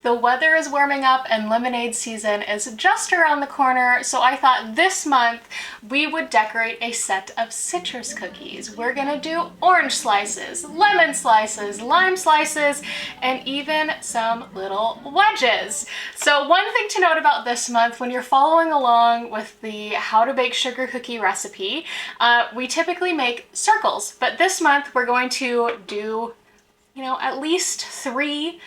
The weather is warming up and lemonade season is just around the corner, so I thought this month we would decorate a set of citrus cookies. We're gonna do orange slices, lemon slices, lime slices, and even some little wedges. So one thing to note about this month, when you're following along with the how to bake sugar cookie recipe, we typically make circles, but this month we're going to do, at least 3,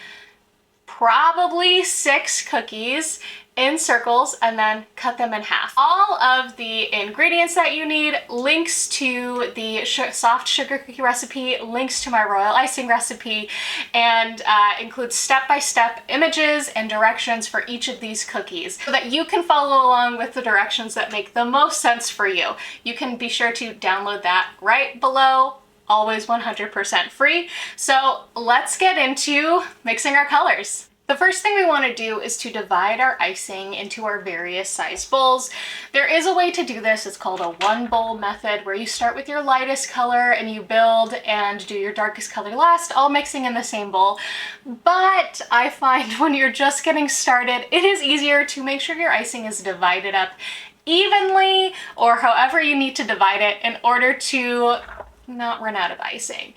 probably 6 cookies in circles and then cut them in half. All of the ingredients that you need, links to the soft sugar cookie recipe, links to my royal icing recipe, and includes step-by-step images and directions for each of these cookies so that you can follow along with the directions that make the most sense for you. You can be sure to download that right below. Always 100% free. So let's get into mixing our colors. The first thing we want to do is to divide our icing into our various size bowls. There is a way to do this. It's called a 1-bowl method, where you start with your lightest color and you build and do your darkest color last, all mixing in the same bowl. But I find when you're just getting started, it is easier to make sure your icing is divided up evenly, or however you need to divide it in order to not run out of icing.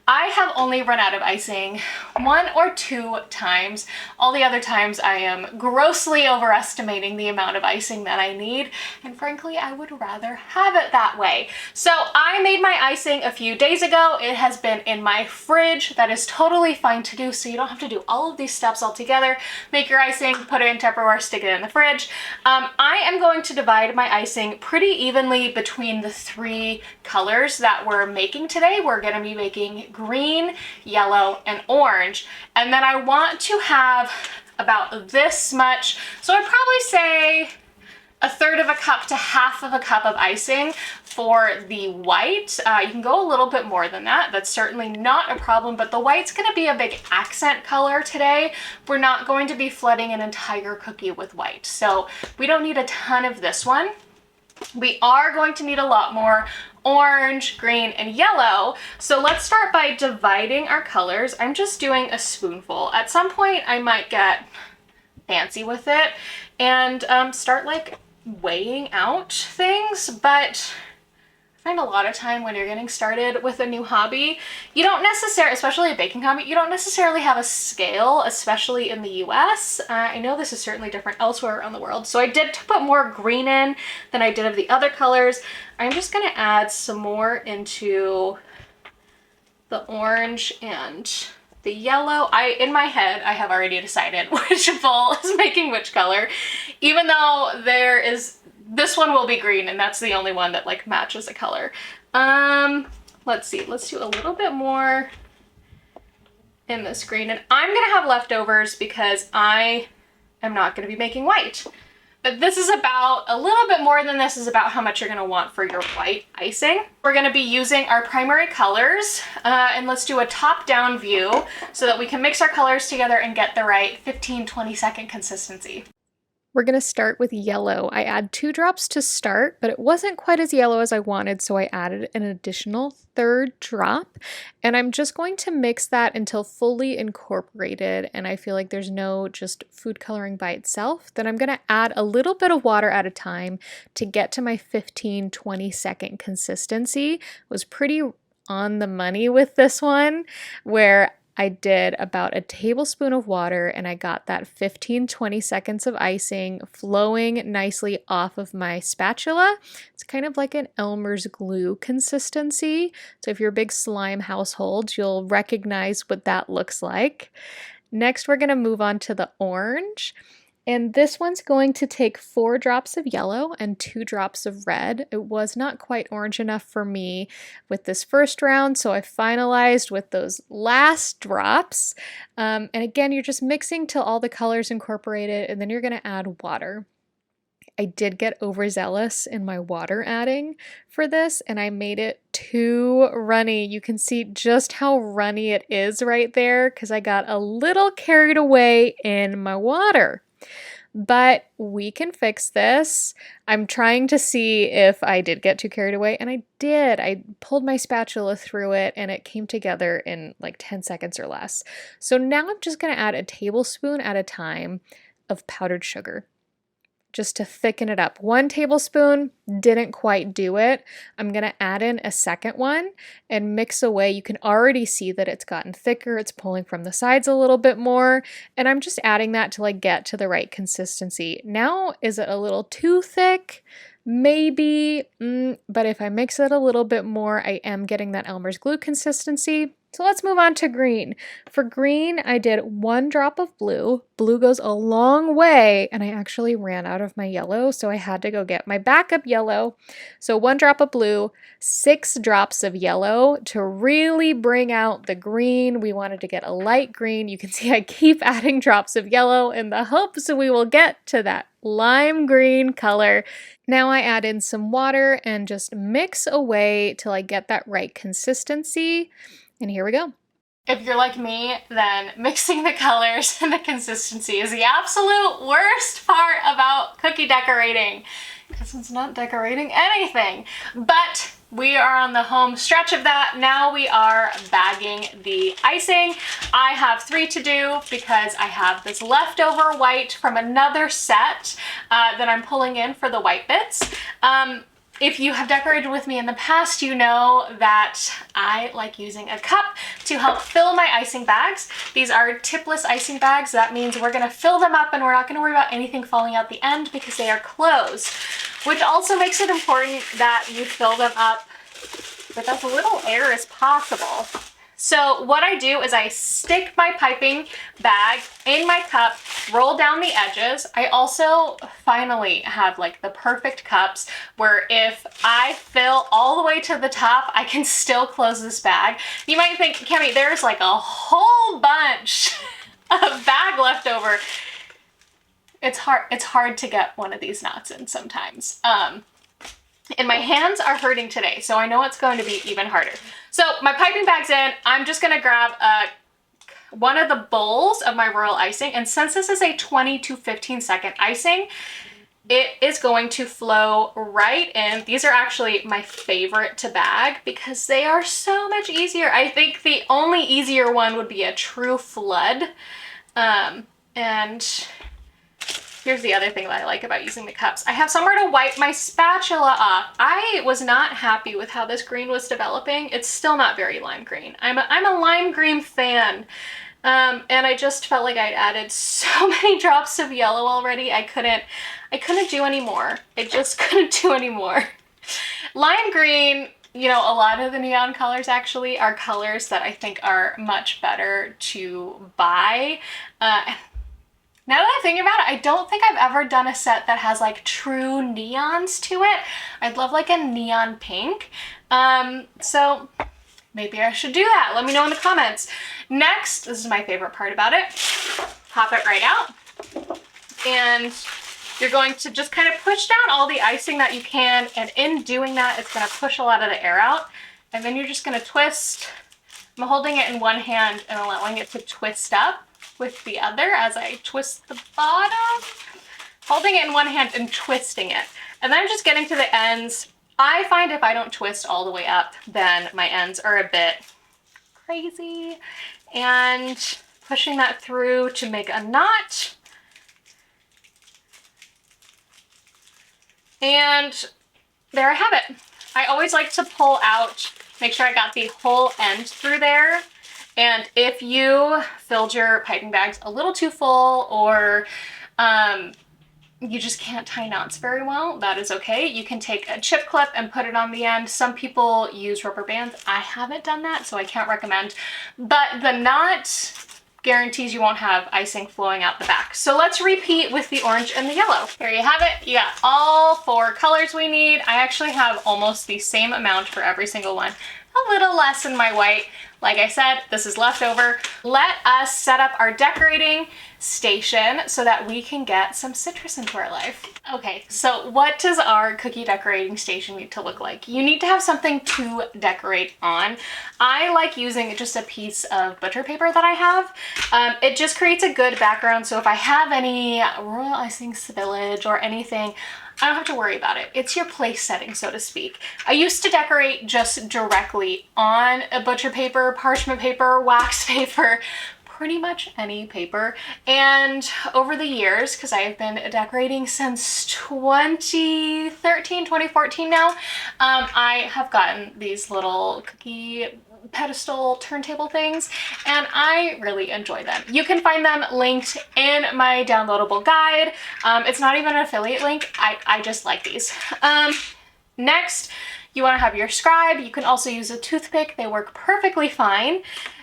I have only run out of icing 1 or 2 times. All the other times I am grossly overestimating the amount of icing that I need, and frankly, I would rather have it that way. So I made my icing a few days ago. It has been in my fridge. That is totally fine to do, so you don't have to do all of these steps all together. Make your icing, put it in Tupperware, stick it in the fridge. I am going to divide my icing pretty evenly between the 3 colors that we're making today. We're gonna be making green, yellow, and orange. And then I want to have about this much, so I'd probably say 1/3 cup to 1/2 cup of icing for the white. You can go a little bit more than that. That's certainly not a problem, but the white's gonna be a big accent color today. We're not going to be flooding an entire cookie with white, so we don't need a ton of this one. We are going to need a lot more orange, green, and yellow. So let's start by dividing our colors. I'm just doing a spoonful. At some point I might get fancy with it and start like weighing out things, but I find a lot of time when you're getting started with a new hobby, you don't necessarily, especially a baking hobby, you don't necessarily have a scale, especially in the US. I know this is certainly different elsewhere around the world. So I did put more green in than I did of the other colors. I'm just gonna add some more into the orange and the yellow. In my head, I have already decided which bowl is making which color, even though this one will be green, and that's the only one that like matches a color. Let's see, let's do a little bit more in this green, and I'm gonna have leftovers because I am not gonna be making white. But this is about, a little bit more than this is about how much you're gonna want for your white icing. We're gonna be using our primary colors, and let's do a top-down view so that we can mix our colors together and get the right 15-20 second consistency. We're going to start with yellow. I add 2 drops to start, but it wasn't quite as yellow as I wanted, so I added an additional 3rd drop. And I'm just going to mix that until fully incorporated, and I feel like there's no just food coloring by itself. Then I'm going to add a little bit of water at a time to get to my 15-20 second consistency. It was pretty on the money with this one, where I did about a tablespoon of water and I got that 15-20 seconds of icing flowing nicely off of my spatula. It's kind of like an Elmer's glue consistency. So if you're a big slime household, you'll recognize what that looks like. Next, we're going to move on to the orange. And this one's going to take 4 drops of yellow and 2 drops of red. It was not quite orange enough for me with this first round, so I finalized with those last drops. And again, you're just mixing till all the colors incorporated, and then you're gonna add water. I did get overzealous in my water adding for this, and I made it too runny. You can see just how runny it is right there because I got a little carried away in my water. but we can fix this. I'm trying to see if I did get too carried away, and I did. I pulled my spatula through it and it came together in like 10 seconds or less. So now I'm just gonna add a tablespoon at a time of powdered sugar, just to thicken it up. 1 tablespoon didn't quite do it. I'm gonna add in a second one and mix away. You can already see that it's gotten thicker. It's pulling from the sides a little bit more. And I'm just adding that till I get to the right consistency. Now, is it a little too thick? Maybe, but if I mix it a little bit more, I am getting that Elmer's glue consistency. So let's move on to green. For green, I did 1 drop of blue. Blue goes a long way, and I actually ran out of my yellow, so I had to go get my backup yellow. So 1 drop of blue, 6 drops of yellow to really bring out the green. We wanted to get a light green. You can see I keep adding drops of yellow in the hopes we will get to that lime green color. Now I add in some water and just mix away till I get that right consistency. And here we go. If you're like me, then mixing the colors and the consistency is the absolute worst part about cookie decorating, because it's not decorating anything. But we are on the home stretch of that. Now we are bagging the icing. I have 3 to do because I have this leftover white from another set that I'm pulling in for the white bits. If you have decorated with me in the past, you know that I like using a cup to help fill my icing bags. These are tipless icing bags. That means we're gonna fill them up and we're not gonna worry about anything falling out the end because they are closed, which also makes it important that you fill them up with as little air as possible. So what I do is I stick my piping bag in my cup, roll down the edges. I also finally have like the perfect cups where if I fill all the way to the top, I can still close this bag. You might think, Cami, there's like a whole bunch of bag left over. It's hard to get one of these knots in sometimes. And my hands are hurting today, so I know it's going to be even harder. So my piping bag's in. I'm just gonna grab one of the bowls of my royal icing, and since this is a 20 to 15 second icing, it is going to flow right in. These are actually my favorite to bag because they are so much easier. I think the only easier one would be a true flood. And here's the other thing that I like about using the cups. I have somewhere to wipe my spatula off. I was not happy with how this green was developing. It's still not very lime green. I'm a lime green fan. And I just felt like I'd added so many drops of yellow already. I couldn't do anymore. I just couldn't do anymore. Lime green, you know, a lot of the neon colors actually are colors that I think are much better to buy. Now that I'm thinking about it, I don't think I've ever done a set that has like true neons to it. I'd love like a neon pink. So maybe I should do that. Let me know in the comments. Next, this is my favorite part about it. Pop it right out. And you're going to just kind of push down all the icing that you can. And in doing that, it's gonna push a lot of the air out. And then you're just gonna twist. I'm holding it in one hand and allowing it to twist up with the other as I twist the bottom. Holding it in one hand and twisting it. And then I'm just getting to the ends. I find if I don't twist all the way up, then my ends are a bit crazy. And pushing that through to make a knot. And there I have it. I always like to pull out, make sure I got the whole end through there. And if you filled your piping bags a little too full, or you just can't tie knots very well, that is okay. You can take a chip clip and put it on the end. Some people use rubber bands. I haven't done that, so I can't recommend. But the knot guarantees you won't have icing flowing out the back. So let's repeat with the orange and the yellow. There you have it. You got all 4 colors we need. I actually have almost the same amount for every single one. a little less in my white. Like I said, this is leftover. Let us set up our decorating station so that we can get some citrus into our life. Okay, so what does our cookie decorating station need to look like? You need to have something to decorate on. I like using just a piece of butcher paper that I have. It just creates a good background, so if I have any royal icing spillage or anything, I don't have to worry about it. It's your place setting, so to speak. I used to decorate just directly on a butcher paper, parchment paper, wax paper, pretty much any paper. And over the years, because I've been decorating since 2013, 2014 now, I have gotten these little cookie pedestal turntable things, and I really enjoy them. You can find them linked in my downloadable guide. It's not even an affiliate link. I just like these. Next, you want to have your scribe. You can also use a toothpick. They work perfectly fine.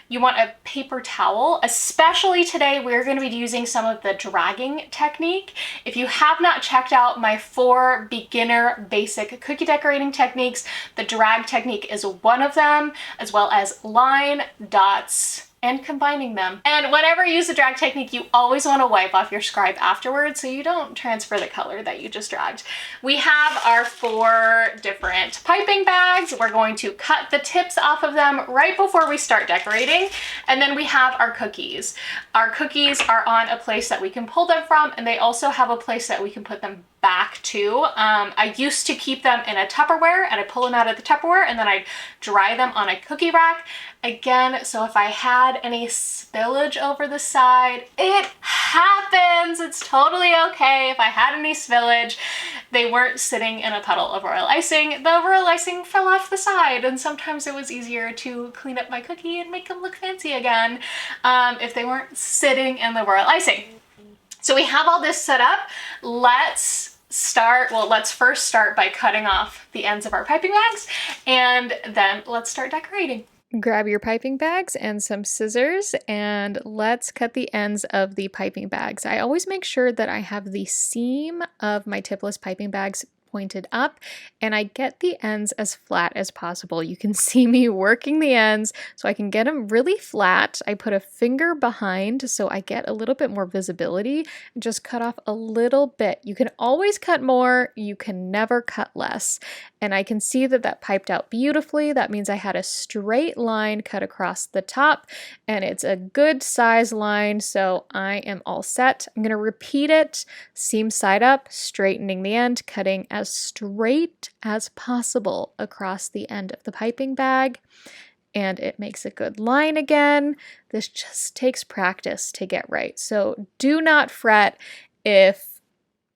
You want a paper towel, especially today we're going to be using some of the dragging technique. If you have not checked out my 4 beginner basic cookie decorating techniques, the drag technique is one of them, as well as line, dots, and combining them. And whenever you use the drag technique, you always want to wipe off your scribe afterwards so you don't transfer the color that you just dragged. We have our 4 different piping bags. We're going to cut the tips off of them right before we start decorating. And then we have our cookies. Our cookies are on a place that we can pull them from, and they also have a place that we can put them back to. I used to keep them in a Tupperware, and I pull them out of the Tupperware and then I dry them on a cookie rack. Again, so if I had any spillage over the side, it happens. It's totally okay. If I had any spillage, they weren't sitting in a puddle of royal icing. The royal icing fell off the side, and sometimes it was easier to clean up my cookie and make them look fancy again if they weren't sitting in the royal icing. So we have all this set up. Let's first start by cutting off the ends of our piping bags, and then let's start decorating. Grab your piping bags and some scissors, and let's cut the ends of the piping bags. I always make sure that I have the seam of my tipless piping bags pointed up, and I get the ends as flat as possible. You can see me working the ends so I can get them really flat. I put a finger behind so I get a little bit more visibility and just cut off a little bit. You can always cut more, you can never cut less. And I can see that that piped out beautifully. That means I had a straight line cut across the top, and it's a good size line, so I am all set. I'm going to repeat it, seam side up, straightening the end, cutting as straight as possible across the end of the piping bag, and it makes a good line again. This just takes practice to get right, so do not fret if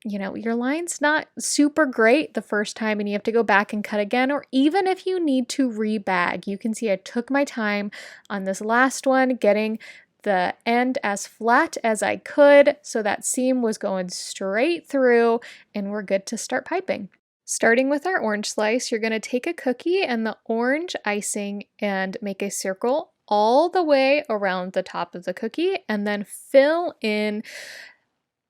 your line's not super great the first time and you have to go back and cut again, or even if you need to rebag. You can see I took my time on this last one, getting the end as flat as I could so that seam was going straight through, and we're good to start piping. Starting with our orange slice, you're going to take a cookie and the orange icing and make a circle all the way around the top of the cookie, and then fill in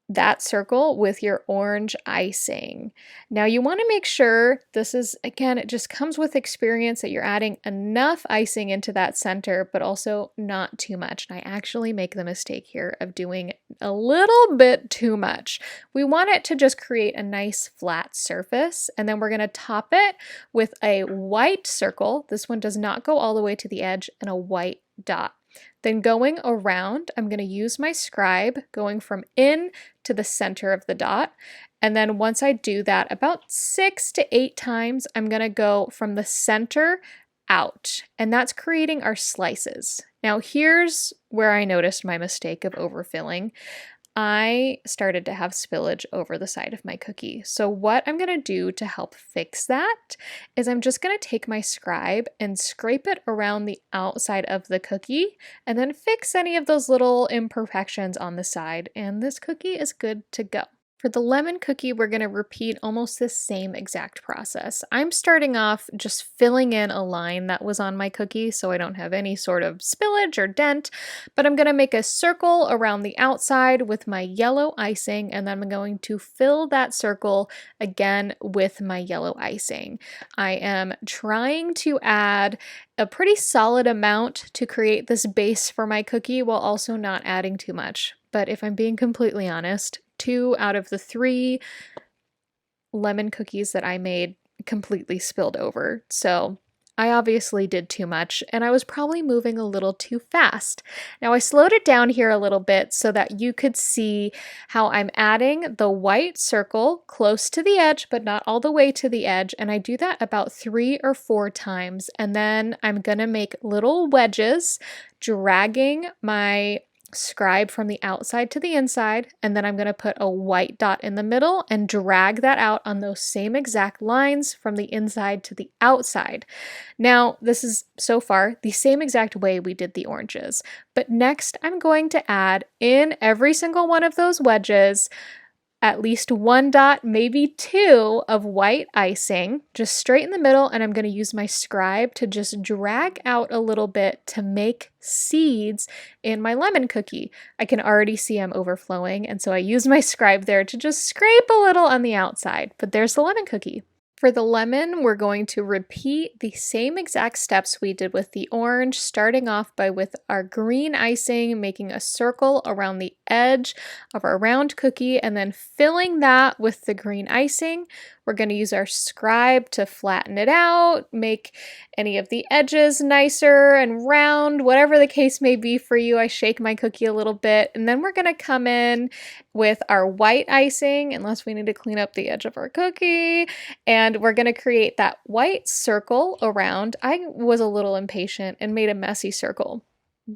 that circle with your orange icing. Now you want to make sure, this is, again, it just comes with experience, that you're adding enough icing into that center, but also not too much. And I actually make the mistake here of doing a little bit too much. We want it to just create a nice flat surface, and then we're going to top it with a white circle. This one does not go all the way to the edge, and a white dot. Then going around, I'm going to use my scribe, going from in to the center of the dot. And then once I do that about 6 to 8 times, I'm going to go from the center out. And that's creating our slices. Now here's where I noticed my mistake of overfilling. I started to have spillage over the side of my cookie. So what I'm going to do to help fix that is I'm just going to take my scribe and scrape it around the outside of the cookie, and then fix any of those little imperfections on the side, and this cookie is good to go. For the lemon cookie, we're going to repeat almost the same exact process. I'm starting off just filling in a line that was on my cookie so I don't have any sort of spillage or dent, but I'm going to make a circle around the outside with my yellow icing, and then I'm going to fill that circle again with my yellow icing. I am trying to add a pretty solid amount to create this base for my cookie while also not adding too much. But if I'm being completely honest, 2 out of the 3 lemon cookies that I made completely spilled over. So I obviously did too much, and I was probably moving a little too fast. Now I slowed it down here a little bit so that you could see how I'm adding the white circle close to the edge, but not all the way to the edge. And I do that about 3 or 4 times. And then I'm gonna make little wedges, dragging my scribe from the outside to the inside, and then I'm going to put a white dot in the middle and drag that out on those same exact lines from the inside to the outside. Now, this is so far the same exact way we did the oranges, but next I'm going to add in every single one of those wedges at least 1 dot, maybe 2 of white icing, just straight in the middle, and I'm going to use my scribe to just drag out a little bit to make seeds in my lemon cookie. I can already see I'm overflowing, and so I use my scribe there to just scrape a little on the outside, but there's the lemon cookie. For the lemon, we're going to repeat the same exact steps we did with the orange, starting off with our green icing, making a circle around the edge of our round cookie, and then filling that with the green icing. We're going to use our scribe to flatten it out, make any of the edges nicer and round, whatever the case may be for you. I shake my cookie a little bit, and then we're going to come in with our white icing, unless we need to clean up the edge of our cookie, and we're going to create that white circle around. I was a little impatient and made a messy circle.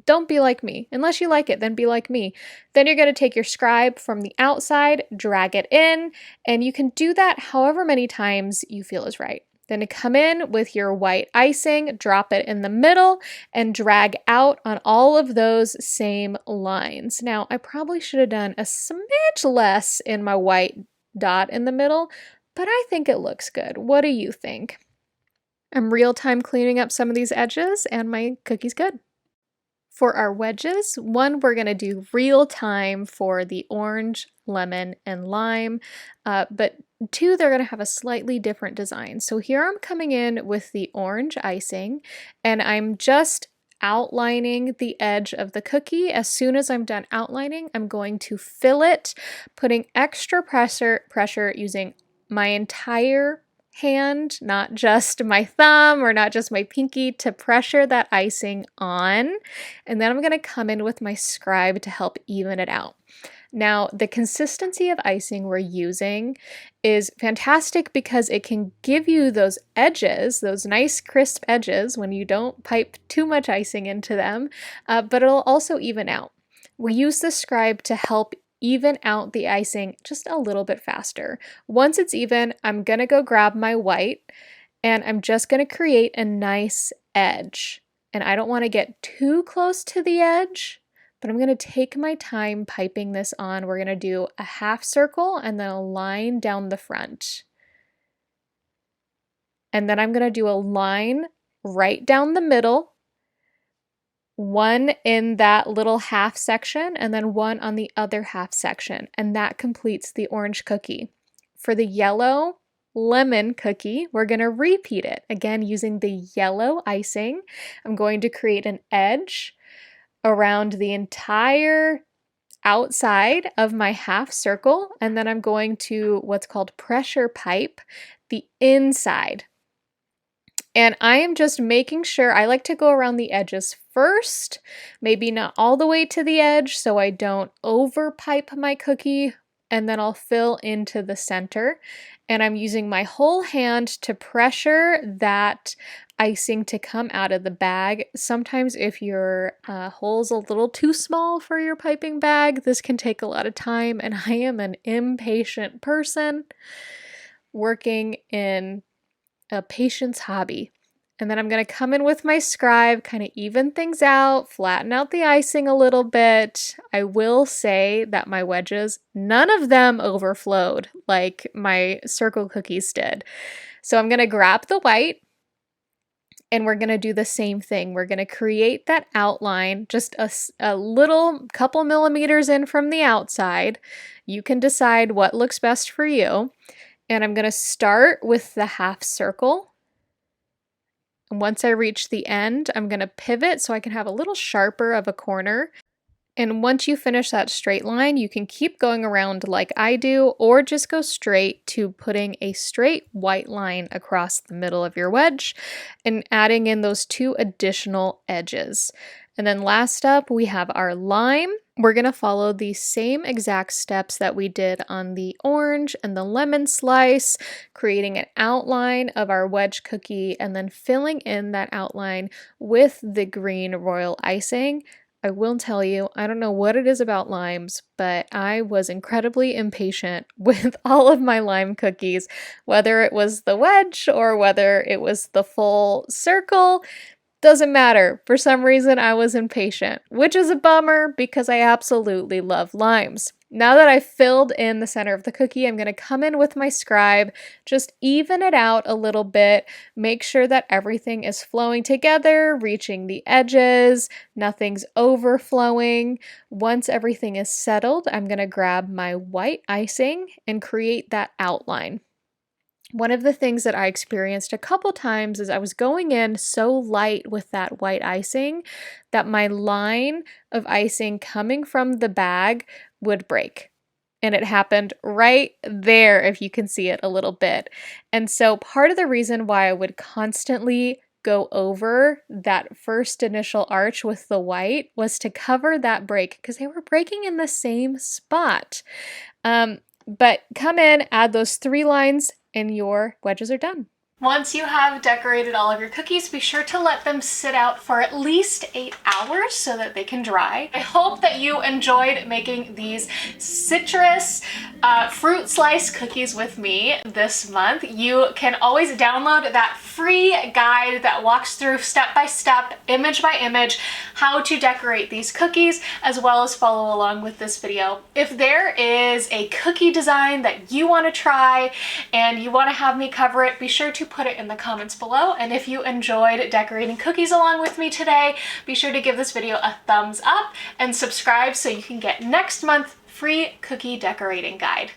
Don't be like me. Unless you like it, then be like me. Then you're going to take your scribe from the outside, drag it in, and you can do that however many times you feel is right. Then come in with your white icing, drop it in the middle, and drag out on all of those same lines. Now, I probably should have done a smidge less in my white dot in the middle, but I think it looks good. What do you think? I'm real time cleaning up some of these edges, and my cookie's good. For our wedges, one we're going to do real time for the orange, lemon, and lime, but 2 they're going to have a slightly different design. So here I'm coming in with the orange icing, and I'm just outlining the edge of the cookie. As soon as I'm done outlining, I'm going to fill it, putting extra pressure using my entire hand, not just my thumb or not just my pinky, to pressure that icing on. And then I'm going to come in with my scribe to help even it out. Now, the consistency of icing we're using is fantastic because it can give you those edges, those nice crisp edges when you don't pipe too much icing into them, but it'll also even out. We use the scribe to help even out the icing just a little bit faster. Once it's even, I'm gonna go grab my white and I'm just gonna create a nice edge. And I don't wanna get too close to the edge, but I'm gonna take my time piping this on. We're gonna do a half circle and then a line down the front. And then I'm gonna do a line right down the middle, one in that little half section, and then one on the other half section, and that completes the orange cookie. For the yellow lemon cookie, we're going to repeat it again using the yellow icing. I'm going to create an edge around the entire outside of my half circle, and then I'm going to what's called pressure pipe the inside. And I am just making sure, I like to go around the edges first, maybe not all the way to the edge so I don't over pipe my cookie, and then I'll fill into the center. And I'm using my whole hand to pressure that icing to come out of the bag. Sometimes if your hole's a little too small for your piping bag, this can take a lot of time, and I am an impatient person working in a patient's hobby. And then I'm going to come in with my scribe, kind of even things out, flatten out the icing a little bit. I will say that my wedges, none of them overflowed like my circle cookies did. So I'm going to grab the white and we're going to do the same thing. We're going to create that outline just a little couple millimeters in from the outside. You can decide what looks best for you. And I'm going to start with the half circle. And once I reach the end, I'm going to pivot so I can have a little sharper of a corner. And once you finish that straight line, you can keep going around like I do, or just go straight to putting a straight white line across the middle of your wedge and adding in those 2 additional edges. And then last up, we have our lime. We're going to follow the same exact steps that we did on the orange and the lemon slice, creating an outline of our wedge cookie and then filling in that outline with the green royal icing. I will tell you, I don't know what it is about limes, but I was incredibly impatient with all of my lime cookies, whether it was the wedge or whether it was the full circle. Doesn't matter. For some reason, I was impatient, which is a bummer because I absolutely love limes. Now that I've filled in the center of the cookie, I'm going to come in with my scribe, just even it out a little bit, make sure that everything is flowing together, reaching the edges, nothing's overflowing. Once everything is settled, I'm going to grab my white icing and create that outline. One of the things that I experienced a couple times is I was going in so light with that white icing that my line of icing coming from the bag would break. And it happened right there, if you can see it a little bit. And so part of the reason why I would constantly go over that first initial arch with the white was to cover that break because they were breaking in the same spot. But come in, add those 3 lines, and your wedges are done. Once you have decorated all of your cookies, be sure to let them sit out for at least 8 hours so that they can dry. I hope that you enjoyed making these citrus fruit slice cookies with me this month. You can always download that free guide that walks through step by step, image by image, how to decorate these cookies, as well as follow along with this video. If there is a cookie design that you want to try and you want to have me cover it, be sure to put it in the comments below. And if you enjoyed decorating cookies along with me today, be sure to give this video a thumbs up and subscribe so you can get next month's free cookie decorating guide.